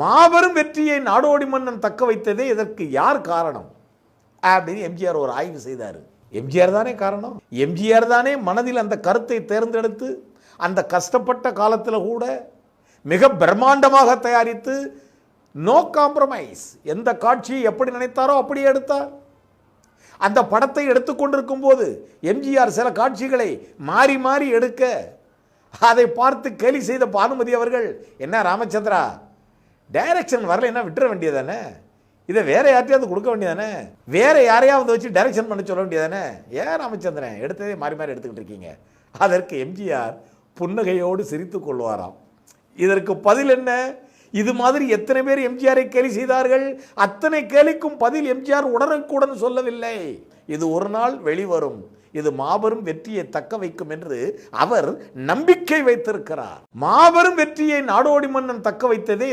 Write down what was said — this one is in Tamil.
மாபெரும் வெற்றியை நாடோடி மன்னன் தக்க வைத்ததே இதற்கு யார் காரணம் அப்படின்னு எம்ஜிஆர் ஒரு ஆய்வு செய்தார். எம்ஜிஆர் தானே காரணம். எம்ஜிஆர் தானே மனதில் அந்த கருத்தை தேர்ந்தெடுத்து அந்த கஷ்டப்பட்ட காலத்தில் கூட மிக பிரம்மாண்டமாக தயாரித்து நோ காம்ப்ரமைஸ், எந்த காட்சியை எப்படி நினைத்தாரோ அப்படியே எடுத்தார். அந்த படத்தை எடுத்துக்கொண்டிருக்கும் போது எம்ஜிஆர் சில காட்சிகளை மாறி மாறி எடுக்க அதை பார்த்து கேலி செய்த பானுமதி அவர்கள், என்ன ராமச்சந்திரா, டைரக்ஷன் வரல, என்ன விட்டுற வேண்டியதானே, இதை வேற யார்ட்டையாவது கொடுக்க வேண்டியதானே, வேற யாரையாவது வச்சு டைரக்ஷன் பண்ண சொல்ல வேண்டியதானே, ஏன் ராமச்சந்திரன் எடுத்ததே மாறி மாறி எடுத்துக்கிட்டு இருக்கீங்க? அதற்கு எம்ஜிஆர் புன்னகையோடு சிரித்து கொள்வாராம். இதற்கு பதில் என்ன? இது மாதிரி எத்தனை பேர் எம்ஜிஆரை கேலி செய்தார்கள். அத்தனை கேலிக்கும் பதில் எம்ஜிஆர் உடனுக்குடன் சொல்லவில்லை. இது ஒரு நாள் வெளிவரும், இது மாபெரும் வெற்றியை தக்க வைக்கும் என்று அவர் நம்பிக்கை வைத்திருக்கிறார். மாபெரும் வெற்றியை நாடோடி மன்னன் தக்க வைத்ததே